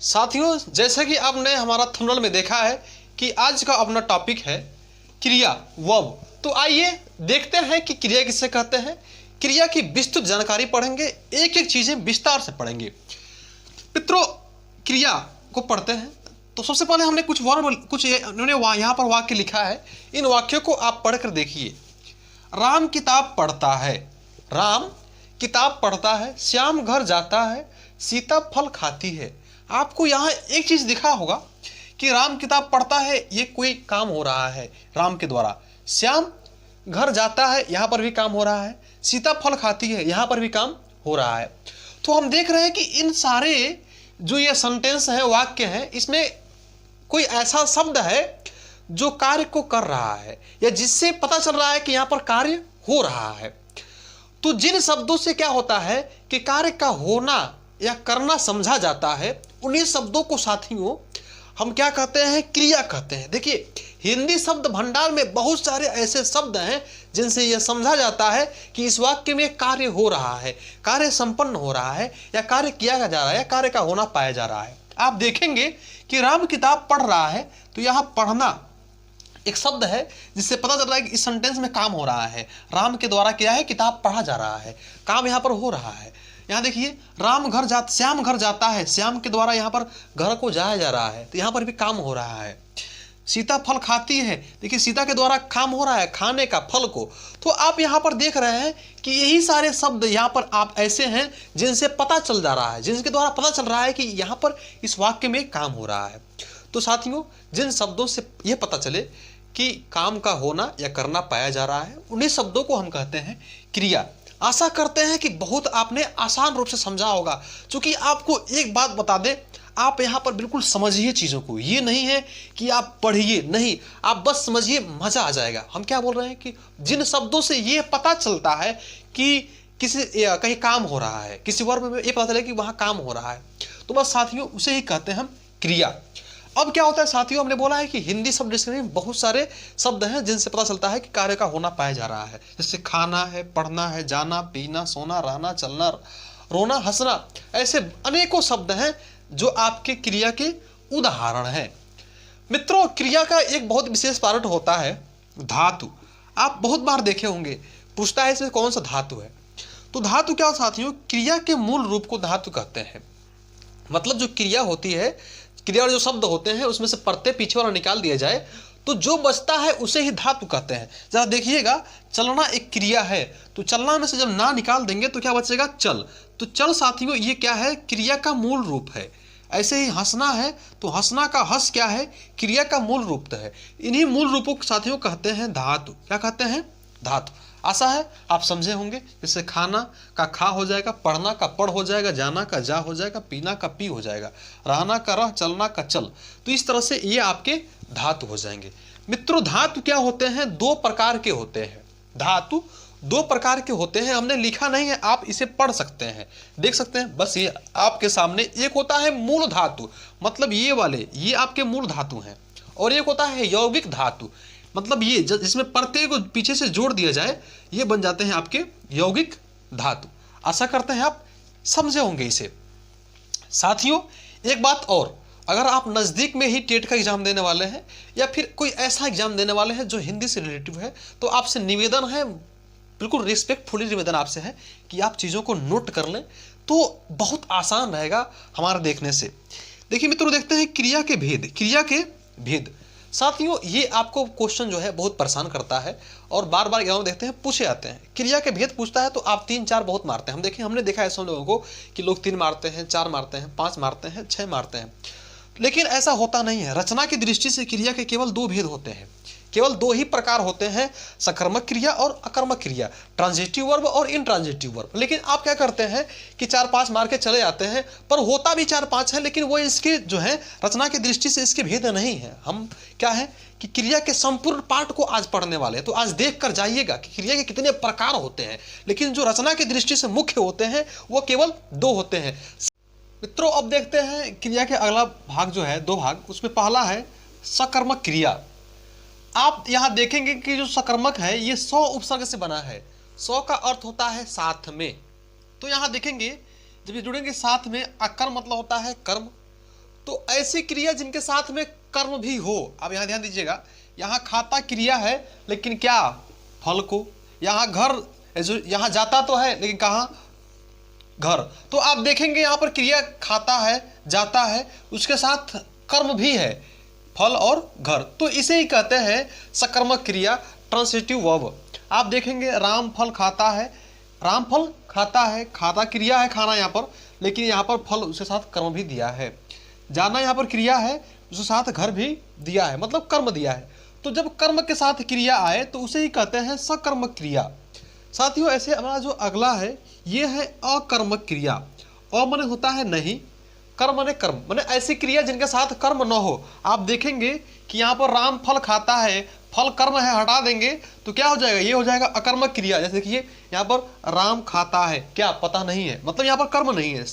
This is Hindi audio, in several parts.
साथियों, जैसा कि आपने हमारा थंबनेल में देखा है कि आज का अपना टॉपिक है क्रिया, वर्ब। तो आइए देखते हैं कि क्रिया किसे कहते हैं। क्रिया की विस्तृत जानकारी पढ़ेंगे, एक एक चीजें विस्तार से पढ़ेंगे। मित्रों, क्रिया को पढ़ते हैं तो सबसे पहले हमने कुछ वर्ब, कुछ उन्होंने यहाँ पर वाक्य लिखा है। इन वाक्यों को आप पढ़कर देखिए। राम किताब पढ़ता है, राम किताब पढ़ता है। श्याम घर जाता है, सीता फल खाती है। आपको यहाँ एक चीज दिखा होगा कि राम किताब पढ़ता है, ये कोई काम हो रहा है राम के द्वारा। श्याम घर जाता है, यहाँ पर भी काम हो रहा है। सीता फल खाती है, यहाँ पर भी काम हो रहा है। तो हम देख रहे हैं कि इन सारे जो ये सेंटेंस है, वाक्य है, इसमें कोई ऐसा शब्द है जो कार्य को कर रहा है या जिससे पता चल रहा है कि यहाँ पर कार्य हो रहा है। तो जिन शब्दों से क्या होता है कि कार्य का होना या करना समझा जाता है, उन्हीं शब्दों को साथियों हम क्या कहते हैं? क्रिया कहते हैं। देखिए, हिंदी शब्द भंडार में बहुत सारे ऐसे शब्द हैं जिनसे यह समझा जाता है कि इस वाक्य में कार्य हो रहा है, कार्य संपन्न हो रहा है या कार्य किया जा रहा है या कार्य का होना पाया जा रहा है। आप देखेंगे कि राम किताब पढ़ रहा है, तो यहाँ पढ़ना एक शब्द है जिससे पता चल रहा है कि इस सेंटेंस में काम हो रहा है। राम के द्वारा क्या है? किताब पढ़ा जा रहा है, काम यहाँ पर हो रहा है। यहाँ देखिए, श्याम घर जाता है, श्याम के द्वारा यहाँ पर घर को जाया जा रहा है, तो यहाँ पर भी काम हो रहा है। सीता फल खाती है, देखिए सीता के द्वारा काम हो रहा है, खाने का, फल को। तो आप यहाँ पर देख रहे हैं कि यही सारे शब्द यहाँ पर आप ऐसे हैं जिनसे पता चल जा रहा है, जिनके द्वारा पता चल रहा है कि यहाँ पर इस वाक्य में काम हो रहा है। तो साथियों, जिन शब्दों से यह पता चले कि काम का होना या करना पाया जा रहा है, उन्हीं शब्दों को हम कहते हैं क्रिया। आशा करते हैं कि बहुत आपने आसान रूप से समझा होगा। क्योंकि आपको एक बात बता दें, आप यहाँ पर बिल्कुल समझिए चीज़ों को। ये नहीं है कि आप पढ़िए, नहीं, आप बस समझिए, मजा आ जाएगा। हम क्या बोल रहे हैं कि जिन शब्दों से ये पता चलता है कि कहीं काम हो रहा है, किसी वर्ब में ये पता चले कि वहाँ काम हो रहा है, तो बस साथियों उसे ही कहते हैं हम क्रिया। अब क्या होता है साथियों, हमने बोला है कि हिंदी शब्द डिक्शनरी में बहुत सारे शब्द हैं जिनसे पता चलता है कि कार्य का होना पाया जा रहा है। जैसे खाना है, पढ़ना है, जाना, पीना, सोना, रहना, चलना, रोना, हंसना, ऐसे अनेकों शब्द हैं जो आपके क्रिया के उदाहरण हैं। मित्रों, क्रिया का एक बहुत विशेष पार्ट होता है धातु। आप बहुत बार देखे होंगे, पूछता है इसमें कौन सा धातु है। तो धातु क्या साथियों? क्रिया के मूल रूप को धातु कहते हैं। मतलब जो क्रिया होती है, क्रिया जो शब्द होते हैं, उसमें से प्रत्यय पीछे वाला निकाल दिया जाए तो जो बचता है उसे ही धातु कहते हैं। जरा देखिएगा, चलना एक क्रिया है, तो चलना में से जब ना निकाल देंगे तो क्या बचेगा? चल। तो चल साथियों ये क्या है? क्रिया का मूल रूप है। ऐसे ही हंसना है, तो हंसना का हंस क्या है? क्रिया का मूल रूप है। इन्हीं मूल रूपों को साथियों कहते हैं धातु। क्या कहते हैं? धातु। आशा है आप समझे होंगे। जैसे खाना का खा हो जाएगा, पढ़ना का पढ़ हो जाएगा, जाना का जा हो जाएगा, पीना का पी हो जाएगा, रहना का रह, चलना का चल। तो इस तरह से ये आपके धातु हो जाएंगे। मित्रों, धातु क्या होते हैं? दो प्रकार के होते हैं। धातु दो प्रकार के होते हैं। हमने लिखा नहीं है, आप इसे पढ़ सकते हैं, देख सकते हैं, बस ये आपके सामने। एक होता है मूल धातु, मतलब ये वाले, ये आपके मूल धातु हैं। और एक होता है यौगिक धातु, मतलब ये जिसमें प्रत्यय को पीछे से जोड़ दिया जाए, ये बन जाते हैं आपके यौगिक धातु। आशा करते हैं आप समझे होंगे इसे। साथियों, एक बात और, अगर आप नज़दीक में ही टेट का एग्जाम देने वाले हैं या फिर कोई ऐसा एग्जाम देने वाले हैं जो हिंदी से रिलेटिव है, तो आपसे निवेदन है, बिल्कुल रिस्पेक्टफुली निवेदन आपसे है कि आप चीज़ों को नोट कर लें, तो बहुत आसान रहेगा हमारे देखने से। देखिए मित्रों, देखते हैं क्रिया के भेद। क्रिया के भेद साथियों, ये आपको क्वेश्चन जो है बहुत परेशान करता है और बार बार एग्जाम देखते हैं, पूछे आते हैं। क्रिया के भेद पूछता है तो आप 3 4 बहुत मारते हैं। हमने देखा है ऐसे लोगों को कि लोग 3 मारते हैं, 4 मारते हैं, 5 मारते हैं, 6 मारते हैं। लेकिन ऐसा होता नहीं है। रचना की दृष्टि से क्रिया के केवल 2 भेद होते हैं, केवल 2 ही प्रकार होते हैं, सकर्मक क्रिया और अकर्मक क्रिया, ट्रांजिटिव वर्ब और इनट्रांजिटिव वर्ब। लेकिन आप क्या करते हैं कि 4-5 मार के चले जाते हैं, पर होता भी 4-5 है, लेकिन वो इसके जो है रचना की दृष्टि से इसके भेद नहीं है। हम क्या है कि क्रिया के संपूर्ण पाठ को आज पढ़ने वाले हैं, तो आज देख कर जाइएगा कि क्रिया के कितने प्रकार होते हैं, लेकिन जो रचना की दृष्टि से मुख्य होते हैं वो केवल 2 होते हैं। मित्रों, अब देखते हैं क्रिया के अगला भाग जो है, 2 भाग। उसमें पहला है सकर्मक क्रिया। आप यहां देखेंगे कि जो सकर्मक है ये 100 उपसर्ग से बना है। 100 का अर्थ होता है साथ में। तो यहां देखेंगे जब ये जुड़ेंगे साथ में, अकर्म मतलब होता है कर्म, तो ऐसी क्रिया जिनके साथ में कर्म भी हो। अब यहाँ ध्यान दीजिएगा, यहाँ खाता क्रिया है लेकिन क्या, फल को। यहाँ घर, यहाँ जाता तो है लेकिन कहाँ, घर। तो आप देखेंगे यहाँ पर क्रिया खाता है, जाता है, उसके साथ कर्म भी है, फल और घर। तो इसे ही कहते हैं सकर्मक क्रिया, ट्रांसिटिव वर्ब। आप देखेंगे राम फल खाता है, राम फल खाता है, खाता क्रिया है खाना यहाँ पर, लेकिन यहाँ पर फल उसके साथ कर्म भी दिया है। जाना यहाँ पर क्रिया है, उसके साथ घर भी दिया है, मतलब कर्म दिया है। तो जब कर्म के साथ क्रिया आए तो उसे ही कहते हैं सकर्मक क्रिया। साथियों ऐसे हमारा जो अगला है ये है अकर्मक क्रिया। अ माने होता है नहीं, कर्म माने कर्म, माने ऐसी क्रिया जिनके साथ कर्म न हो। आप देखेंगे कि यहाँ पर राम फल खाता है, फल कर्म है, हटा देंगे तो क्या हो जाएगा, ये हो जाएगा अकर्मक क्रिया। जैसे देखिए यहाँ पर राम खाता है, क्या पता नहीं है, मतलब यहाँ पर कर्म नहीं है।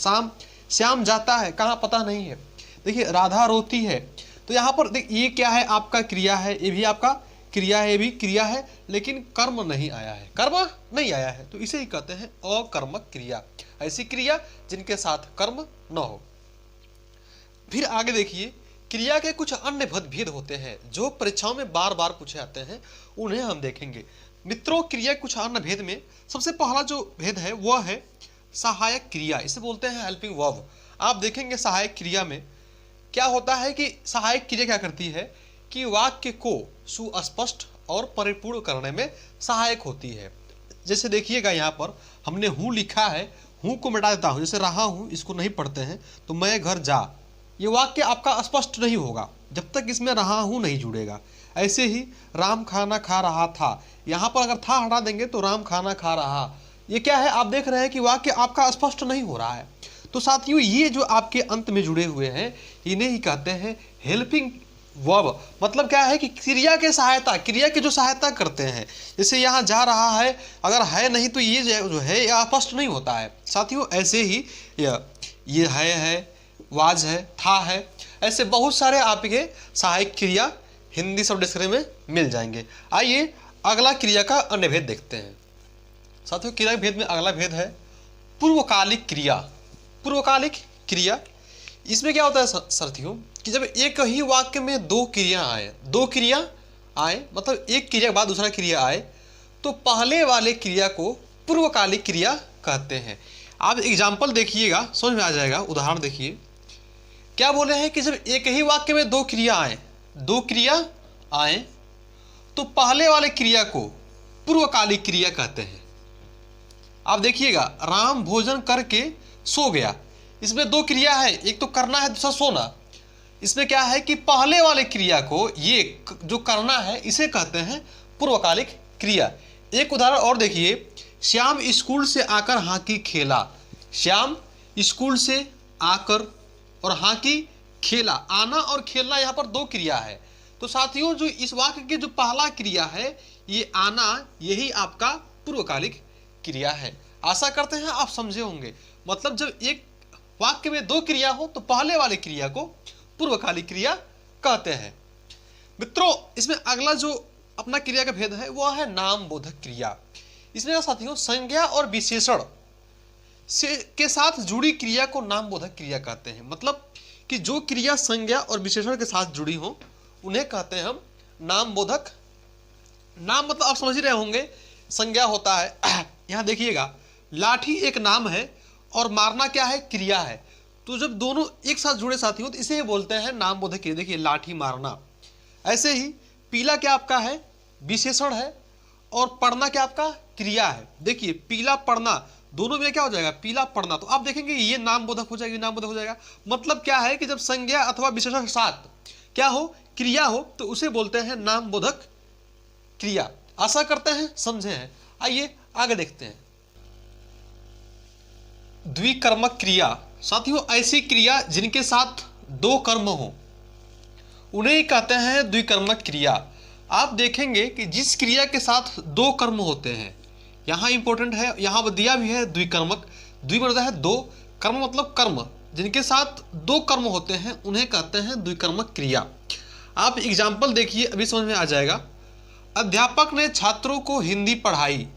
श्याम जाता है, कहाँ पता नहीं है। देखिए राधा रोती है, तो यहाँ पर ये क्या है, आपका क्रिया है, ये भी आपका क्रिया है, ये भी क्रिया है, लेकिन कर्म नहीं आया है, कर्म नहीं आया है, तो इसे ही कहते हैं अकर्मक क्रिया। ऐसी क्रिया जिनके साथ कर्म न हो। फिर आगे देखिए, क्रिया के कुछ अन्य भेद होते हैं जो परीक्षाओं में बार बार पूछे जाते हैं, उन्हें हम देखेंगे। मित्रों क्रिया कुछ अन्य भेद में सबसे पहला जो भेद है वह है सहायक क्रिया, इसे बोलते हैं हेल्पिंग वर्ब। आप देखेंगे सहायक क्रिया में क्या होता है कि सहायक क्रिया क्या करती है कि वाक्य को सुस्पष्ट और परिपूर्ण करने में सहायक होती है। जैसे देखिएगा यहाँ पर हमने हूँ लिखा है, हूँ को मिटा देता हूँ, जैसे रहा हूँ इसको नहीं पढ़ते हैं तो मैं घर जा, ये वाक्य आपका स्पष्ट नहीं होगा जब तक इसमें रहा हूँ नहीं जुड़ेगा। ऐसे ही राम खाना खा रहा था, यहाँ पर अगर था हटा देंगे तो राम खाना खा रहा, ये क्या है, आप देख रहे हैं कि वाक्य आपका स्पष्ट नहीं हो रहा है। तो साथियों ये जो आपके अंत में जुड़े हुए हैं इन्हें ही कहते हैं हेल्पिंग वर्ब। मतलब क्या है कि क्रिया के सहायता, क्रिया की जो सहायता करते हैं। जैसे यहाँ जा रहा है, अगर है नहीं तो ये जो है ये स्पष्ट नहीं होता है। साथियों ऐसे ही ये है, वाज है, था है, ऐसे बहुत सारे आपके सहायक क्रिया हिंदी शब्द डिक्शनरी में मिल जाएंगे। आइए अगला क्रिया का अन्य भेद देखते हैं। साथियों क्रिया के भेद में अगला भेद है पूर्वकालिक क्रिया। पूर्वकालिक क्रिया, इसमें क्या होता है साथियों कि जब एक ही वाक्य में दो क्रिया आए, मतलब एक क्रिया के बाद दूसरा क्रिया आए, तो पहले वाले क्रिया को पूर्वकालिक क्रिया कहते हैं। आप एग्जाम्पल देखिएगा समझ में आ जाएगा। उदाहरण देखिए, क्या बोले हैं कि जब एक ही वाक्य में दो क्रिया आए तो पहले वाले क्रिया को पूर्वकालिक क्रिया कहते हैं। आप देखिएगा राम भोजन करके सो गया, इसमें दो क्रिया है, एक तो करना है दूसरा सोना। इसमें क्या है कि पहले वाले क्रिया को, ये जो करना है इसे कहते हैं पूर्वकालिक क्रिया। एक उदाहरण और देखिए, श्याम स्कूल से आकर हॉकी खेला। श्याम स्कूल से आकर और हॉकी खेला, आना और खेलना यहाँ पर दो क्रिया है। तो साथियों जो इस वाक्य की जो पहला क्रिया है ये आना, यही आपका पूर्वकालिक क्रिया है। आशा करते हैं आप समझे होंगे। मतलब जब एक वाक्य में दो क्रिया हो तो पहले वाले क्रिया को पूर्वकालिक क्रिया कहते हैं। मित्रों इसमें अगला जो अपना क्रिया का भेद है वह है नाम बोधक क्रिया। इसमें साथियों संज्ञा और विशेषण से के साथ जुड़ी क्रिया को नाम बोधक क्रिया कहते हैं। मतलब कि जो क्रिया संज्ञा और विशेषण के साथ जुड़ी हो उन्हें कहते हैं हम नाम बोधक। नाम मतलब आप समझ ही रहे होंगे, संज्ञा होता है। यहाँ देखिएगा लाठी एक नाम है और मारना क्या है, क्रिया है। तो जब दोनों एक साथ जुड़े साथी हो तो इसे बोलते हैं नाम बोधक क्रिया। देखिए लाठी मारना। ऐसे ही पीला क्या आपका है, विशेषण है, और पढ़ना क्या आपका क्रिया है। देखिए पीला पढ़ना, दोनों में क्या हो जाएगा, पीला पढ़ना। तो आप देखेंगे ये नाम बोधक हो जाएगा, नाम बोधक हो जाएगा। मतलब क्या है कि जब संज्ञा अथवा विशेषण के साथ क्या हो, क्रिया हो, तो उसे बोलते हैं नाम बोधक क्रिया। आशा करते हैं समझे हैं। आइए आगे देखते हैं। द्विकर्मक क्रिया। साथियों ऐसी क्रिया जिनके साथ दो कर्म हो उन्हें कहते हैं द्विकर्मक क्रिया। आप देखेंगे कि जिस क्रिया के साथ दो कर्म होते हैं, यहाँ इंपॉर्टेंट है, यहाँ दिया भी है द्विकर्मक। द्वि मतलब है दो, कर्म मतलब कर्म, जिनके साथ दो कर्म होते हैं उन्हें कहते हैं द्विकर्मक क्रिया। आप एग्जाम्पल देखिए, अभी समझ में आ जाएगा। अध्यापक ने छात्रों को हिंदी पढ़ाई।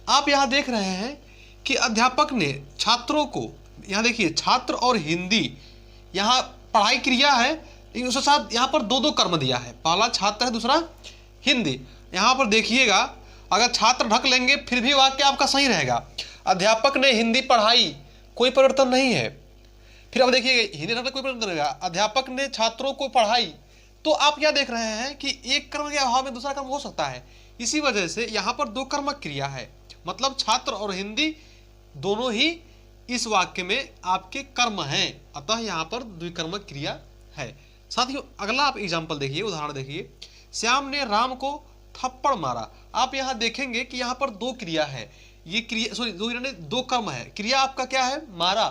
आप यहाँ देख रहे हैं कि अध्यापक ने छात्रों को, यहाँ देखिए छात्र और हिंदी, यहाँ पढ़ाई क्रिया है, लेकिन उसके साथ यहाँ पर दो दो कर्म दिया है, पहला छात्र है, दूसरा हिंदी। यहाँ पर देखिएगा, अगर छात्र ढक लेंगे फिर भी वाक्य आपका सही रहेगा। अध्यापक ने हिंदी पढ़ाई, कोई परिवर्तन नहीं है। फिर अब देखिए हिंदी ढकने कोई परिवर्तन नहीं रहेगा। अध्यापक ने छात्रों को पढ़ाई, तो आप क्या देख रहे हैं कि एक कर्म के अभाव में दूसरा कर्म हो सकता है। इसी वजह से यहाँ पर दो कर्मक क्रिया है, मतलब छात्र और हिंदी दोनों ही इस वाक्य में आपके कर्म हैं, अतः यहाँ पर द्विकर्मक क्रिया है। साथियों अगला आप एग्जाम्पल देखिए, उदाहरण देखिए। श्याम ने राम को थप्पड़ मारा। आप यहाँ देखेंगे कि यहाँ पर दो क्रिया है, ये क्रिया सॉरी दो कर्म है। क्रिया आपका क्या है, मारा,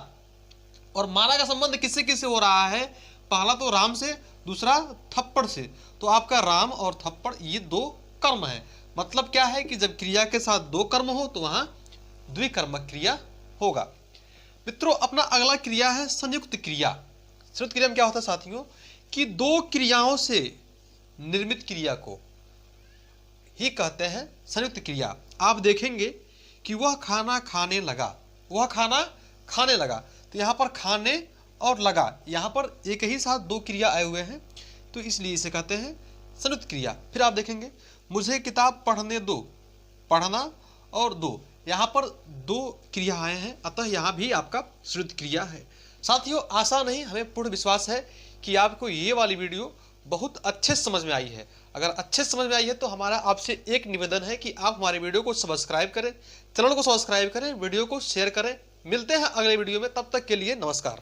और मारा का संबंध किससे किससे हो रहा है, पहला तो राम से, दूसरा थप्पड़ से। तो आपका राम और थप्पड़ ये दो कर्म है। मतलब क्या है कि जब क्रिया के साथ दो कर्म हो तो वहां द्विकर्मक क्रिया होगा। मित्रों अपना अगला क्रिया है संयुक्त क्रिया। संयुक्त क्रिया में क्या होता है साथियों, कि दो क्रियाओं से निर्मित क्रिया को ही कहते हैं संयुक्त क्रिया। आप देखेंगे कि वह खाना खाने लगा, वह खाना खाने लगा, तो यहाँ पर खाने और लगा, यहाँ पर एक ही साथ दो क्रिया आए हुए हैं, तो इसलिए इसे कहते हैं संयुक्त क्रिया। फिर आप देखेंगे मुझे किताब पढ़ने दो, पढ़ना और दो, यहाँ पर दो क्रिया आए हैं, अतः यहाँ भी आपका संयुक्त क्रिया है। साथियों आशा नहीं, हमें पूर्ण विश्वास है कि आपको ये वाली वीडियो बहुत अच्छे समझ में आई है। अगर अच्छे समझ में आई है तो हमारा आपसे एक निवेदन है कि आप हमारे वीडियो को सब्सक्राइब करें, चैनल को सब्सक्राइब करें, वीडियो को शेयर करें। मिलते हैं अगले वीडियो में, तब तक के लिए नमस्कार।